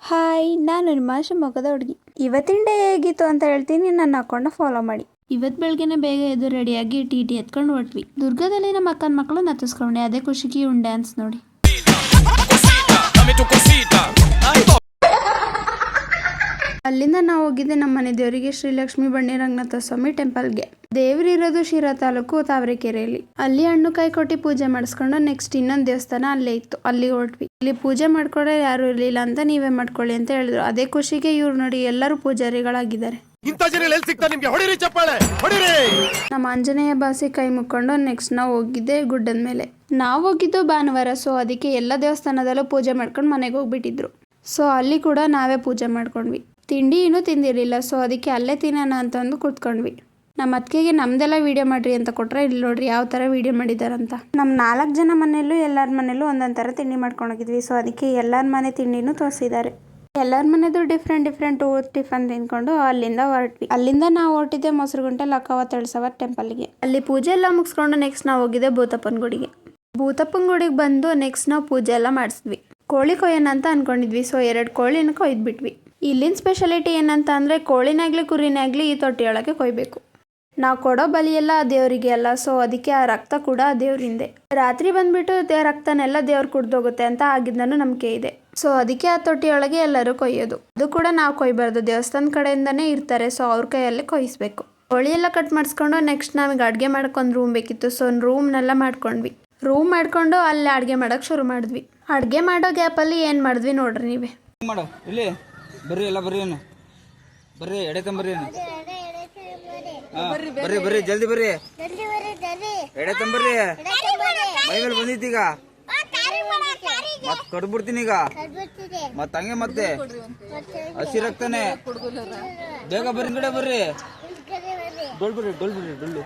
Hi, ನಾನು ನಿಮ್ಮ ಶಿವಮೊಗ್ಗದ ಹುಡುಗಿ. ಇವತ್ತಿನ ಡೇ ಹೇಗಿತ್ತು ಅಂತ ಹೇಳ್ತೀನಿ, ನನ್ನ ಅಕೌಂಟ್ನ ಫಾಲೋ ಮಾಡಿ. ಇವತ್ತು ಬೆಳಗ್ಗೆನೆ ಬೇಗ ಎದ್ದು ರೆಡಿಯಾಗಿ ಟಿ ಎತ್ಕೊಂಡು ಹೊಟ್ವಿ. ದುರ್ಗದಲ್ಲಿ ನಮ್ಮ ಅಕ್ಕನ ಮಕ್ಕಳು ನತ್ತಿಸ್ಕೊಂಡೆ, ಅದೇ ಖುಷಿಗೆ ಉಂಡೆ ಡ್ಯಾನ್ಸ್ ನೋಡಿ. ಅಲ್ಲಿಂದ ನಾವು ಹೋಗಿದ್ದೆ ನಮ್ಮ ಮನೆ ದೇವರಿಗೆ, ಶ್ರೀಲಕ್ಷ್ಮಿ ಬಣ್ಣಿ ರಂಗನಾಥ ಸ್ವಾಮಿ ಟೆಂಪಲ್ಗೆ. ದೇವರಿರೋದು ಶಿರಾ ತಾಲೂಕು ತಾವರೆಕೆರೆಯಲ್ಲಿ. ಅಲ್ಲಿ ಹಣ್ಣು ಕಾಯಿ ಕೊಟ್ಟು ಪೂಜೆ ಮಾಡಿಸ್ಕೊಂಡು ನೆಕ್ಸ್ಟ್ ಇನ್ನೊಂದು ದೇವಸ್ಥಾನ ಅಲ್ಲೇ ಇತ್ತು, ಅಲ್ಲಿ ಹೊರಟ್ವಿ. ಇಲ್ಲಿ ಪೂಜೆ ಮಾಡ್ಕೊಂಡ್ರೆ ಯಾರು ಇರ್ಲಿಲ್ಲ ಅಂತ ನೀವೇ ಮಾಡ್ಕೊಳ್ಳಿ ಅಂತ ಹೇಳಿದ್ರು. ಅದೇ ಖುಷಿಗೆ ಇವ್ರು ನೋಡಿ ಎಲ್ಲರೂ ಪೂಜಾರಿಗಳಾಗಿದ್ದಾರೆ. ನಮ್ಮ ಆಂಜನೇಯ ಬಾಸಿ ಕೈ ಮುಕ್ಕೊಂಡು ನೆಕ್ಸ್ಟ್ ನಾವು ಹೋಗಿದ್ದೆ ಗುಡ್ಡದ ಮೇಲೆ. ನಾವು ಹೋಗಿದ್ದು ಭಾನುವಾರ, ಸೊ ಅದಕ್ಕೆ ಎಲ್ಲ ದೇವಸ್ಥಾನದಲ್ಲೂ ಪೂಜೆ ಮಾಡ್ಕೊಂಡು ಮನೆಗೆ ಹೋಗ್ಬಿಟ್ಟಿದ್ರು. ಸೊ ಅಲ್ಲಿ ಕೂಡ ನಾವೇ ಪೂಜೆ ಮಾಡ್ಕೊಂಡ್ವಿ. ತಿಂಡಿ ಇನ್ನೂ ತಿಂದಿರಲಿಲ್ಲ, ಸೊ ಅದಕ್ಕೆ ಅಲ್ಲೇ ತಿನ್ನೋಣ ಅಂತಂದು ಕೂತ್ಕೊಂಡ್ವಿ. ನಮ್ಮ ಅತ್ತಿಗೆಗೆ ನಮ್ದೆಲ್ಲ ವೀಡಿಯೋ ಮಾಡ್ರಿ ಅಂತ ಕೊಟ್ಟರೆ, ಇಲ್ಲಿ ನೋಡ್ರಿ ಯಾವ ಥರ ವೀಡಿಯೋ ಮಾಡಿದಾರಂತ. ನಮ್ಮ 4 ಜನ ಮನೆಯಲ್ಲೂ ಎಲ್ಲರ ಮನೆಯಲ್ಲೂ ಒಂದೊಂದು ಥರ ತಿಂಡಿ ಮಾಡ್ಕೊಂಡೋಗಿದ್ವಿ. ಸೊ ಅದಕ್ಕೆ ಎಲ್ಲರ ಮನೆ ತಿಂಡಿನೂ ತೋರಿಸಿದ್ದಾರೆ. ಎಲ್ಲರ ಮನೆದು ಡಿಫ್ರೆಂಟ್ ಟಿಫನ್ ತಿನ್ಕೊಂಡು ಅಲ್ಲಿಂದ ಹೊರಟ್ವಿ. ಅಲ್ಲಿಂದ ನಾವು ಹೊರಟಿದ್ದೆ ಮೊಸರುಗುಂಟೆ ಲಕ್ಕವ್ವ ತಳಸವ ಟೆಂಪಲ್ಗೆ. ಅಲ್ಲಿ ಪೂಜೆ ಎಲ್ಲ ಮುಗಿಸ್ಕೊಂಡು ನೆಕ್ಸ್ಟ್ ನಾವು ಹೋಗಿದ್ದೆ ಭೂತಪ್ಪನ ಗುಡಿಗೆ. ಭೂತಪ್ಪನ ಗುಡಿಗೆ ಬಂದು ನೆಕ್ಸ್ಟ್ ನಾವು ಪೂಜೆ ಎಲ್ಲ ಮಾಡಿಸಿದ್ವಿ. ಕೋಳಿ ಕೊಯ್ಯೋಣ ಅಂತ ಅನ್ಕೊಂಡಿದ್ವಿ. ಸೊ 2 ಕೋಳಿನ ಕೊಯ್ದುಬಿಟ್ವಿ. ಇಲ್ಲಿನ ಸ್ಪೆಷಾಲಿಟಿ ಏನಂತ ಅಂದರೆ, ಕೋಳಿನಾಗಲಿ ಕುರಿನಾಗಲಿ ಈ ತೊಟ್ಟಿಯೊಳಗೆ ಕೊಯ್ಬೇಕು. ನಾವು ಕೊಡೋ ಬಲಿಯೆಲ್ಲ ದೇವರಿಗೆ ಅಲ್ಲ, ಸೊ ಅದಕ್ಕೆ ಆ ರಕ್ತ ಕೂಡ ದೇವರಿಂದೆ. ರಾತ್ರಿ ಬಂದ್ಬಿಟ್ಟು ರಕ್ತನೆಲ್ಲ ದೇವ್ರು ಕುಡ್ದೋಗುತ್ತೆ ಅಂತ ಆಗಿದ್ದನು ನಂಬಿಕೆ ಇದೆ. ಸೊ ಅದಕ್ಕೆ ಆ ತೊಟ್ಟಿಯೊಳಗೆ ಎಲ್ಲರೂ ಕೊಯ್ಯೋದು. ಅದು ಕೂಡ ನಾವು ಕೊಯ್ಬಾರ್ದು, ದೇವಸ್ಥಾನ ಕಡೆಯಿಂದನೇ ಇರ್ತಾರೆ. ಸೊ ಅವ್ರ ಕೈಯಲ್ಲೇ ಕೊಯ್ಸ್ಬೇಕು. ಕೋಳಿ ಎಲ್ಲ ಕಟ್ ಮಾಡಿಸ್ಕೊಂಡು ನೆಕ್ಸ್ಟ್ ನಮಗೆ ಅಡುಗೆ ಮಾಡೋಕೆ ಒಂದು ರೂಮ್ ಬೇಕಿತ್ತು. ಸೊ ರೂಮ್ನೆಲ್ಲ ಮಾಡ್ಕೊಂಡ್ವಿ. ರೂಮ್ ಮಾಡ್ಕೊಂಡು ಅಲ್ಲಿ ಅಡುಗೆ ಮಾಡೋಕೆ ಶುರು ಮಾಡಿದ್ವಿ. ಅಡುಗೆ ಮಾಡೋ ಗ್ಯಾಪಲ್ಲಿ ಏನು ಮಾಡಿದ್ವಿ ನೋಡ್ರಿ ನೀವೇ. ಮಾಡೋ ಇಲ್ಲಿ ಬರ್ರಿ, ಎಲ್ಲ ಬರ್ರಿ, ಬರ್ರಿ ಎಡೆ ತಂಬರ್ರಿ, ಬರ್ರಿ ಬರ್ರಿ ಜಲ್ದಿ ಬರ್ರಿ, ಎಡೆ ತಂಬರ್ರಿ. ಮೈ ಮೇಲೆ ಬಂದಿತ್ತೀಗ, ಮತ್ ಕಡ್ಬಿಡ್ತೀನಿ ಈಗ, ಮತ್ ಹಂಗೆ ಮತ್ತೆ ಹಸಿ ರಕ್ತಾನೆ. ಬೇಗ ಬರ್ರಿ, ಕಡೆ ಬರ್ರಿ, ಡೊಳ್ ಬರ್ರಿ, ಡೊಳ್ ಬರ್ರಿ, ಡೊಳ್ಳು.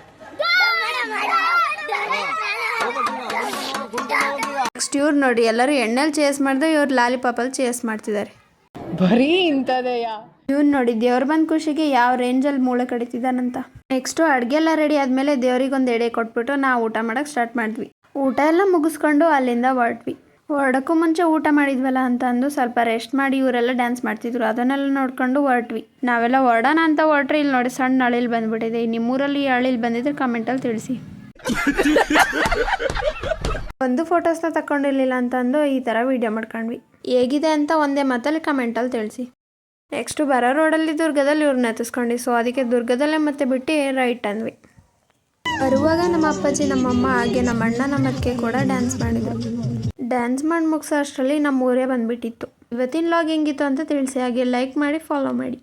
ನೆಕ್ಸ್ಟ್ ಇವ್ರು ನೋಡಿ ಎಲ್ಲರೂ ಎಣ್ಣೆಲಿ ಚೇಸ್ ಮಾಡಿದ್ರೆ, ಇವ್ರು ಲಾಲಿಪಾಪಲ್ಲಿ ಚೇಸ್ ಮಾಡ್ತಿದ್ದಾರೆ. ಬರೀ ಇಂಥದೆಯಾ? ಇವ್ನು ನೋಡಿ ದೇವ್ರ ಬಂದ ಖುಷಿಗೆ ಯಾವ ರೇಂಜಲ್ಲಿ ಮೂಳೆ ಕಡಿತಿದ್ದಾನಂತ. ನೆಕ್ಸ್ಟು ಅಡುಗೆ ಎಲ್ಲ ರೆಡಿ ಆದಮೇಲೆ ದೇವ್ರಿಗೊಂದು ಎಡೆ ಕೊಟ್ಬಿಟ್ಟು ನಾವು ಊಟ ಮಾಡೋಕ್ಕೆ ಸ್ಟಾರ್ಟ್ ಮಾಡಿದ್ವಿ. ಊಟ ಎಲ್ಲ ಮುಗಿಸ್ಕೊಂಡು ಅಲ್ಲಿಂದ ಹೊರಟ್ವಿ. ಹೊರಡಕ್ಕೂ ಮುಂಚೆ ಊಟ ಮಾಡಿದ್ವಲ್ಲ ಅಂತ ಅಂದು ಸ್ವಲ್ಪ ರೆಸ್ಟ್ ಮಾಡಿ ಇವರೆಲ್ಲ ಡ್ಯಾನ್ಸ್ ಮಾಡ್ತಿದ್ರು. ಅದನ್ನೆಲ್ಲ ನೋಡ್ಕೊಂಡು ಹೊರಟ್ವಿ. ನಾವೆಲ್ಲ ಹೊರಡೋಣ ಅಂತ ಹೊರಟ್ರೆ ಇಲ್ಲಿ ನೋಡಿ ಸಣ್ಣ ಅಳಿಲ್ ಬಂದ್ಬಿಟ್ಟಿದೆ. ನಿಮ್ಮೂರಲ್ಲಿ ಈ ಅಳಿಲ್ ಬಂದಿದ್ರೆ ಕಮೆಂಟಲ್ಲಿ ತಿಳಿಸಿ. ಒಂದು ಫೋಟೋಸ್ನ ತಗೊಂಡಿರ್ಲಿಲ್ಲ ಅಂತಂದು ಈ ಥರ ವೀಡಿಯೋ ಮಾಡ್ಕೊಂಡ್ವಿ. ಹೇಗಿದೆ ಅಂತ ಒಂದೇ ಮಾತಲ್ಲಿ ಕಮೆಂಟಲ್ಲಿ ತಿಳಿಸಿ. ನೆಕ್ಸ್ಟು ಬರೋ ರೋಡಲ್ಲಿ ದುರ್ಗದಲ್ಲಿ ಇವ್ರನ್ನ ಎತ್ತಿಸ್ಕೊಂಡ್ವಿ. ಸೊ ಅದಕ್ಕೆ ದುರ್ಗದಲ್ಲೇ ಮತ್ತೆ ಬಿಟ್ಟು ರೈಟ್ ಅಂದ್ವಿ. ಬರುವಾಗ ನಮ್ಮ ಅಪ್ಪಾಜಿ, ನಮ್ಮಮ್ಮ ಹಾಗೆ ನಮ್ಮ ಅಣ್ಣ, ನಮ್ಮ ಅತ್ತಿಗೆ ಕೂಡ ಡ್ಯಾನ್ಸ್ ಮಾಡಿದ್ರು. ಡ್ಯಾನ್ಸ್ ಮಾಡಿ ಮುಗಿಸೋ ಅಷ್ಟರಲ್ಲಿ ನಮ್ಮ ಊರೇ ಬಂದುಬಿಟ್ಟಿತ್ತು. ಇವತ್ತಿನ ಲಾಗ್ ಹೆಂಗಿತ್ತು ಅಂತ ತಿಳಿಸಿ. ಹಾಗೆ ಲೈಕ್ ಮಾಡಿ, ಫಾಲೋ ಮಾಡಿ.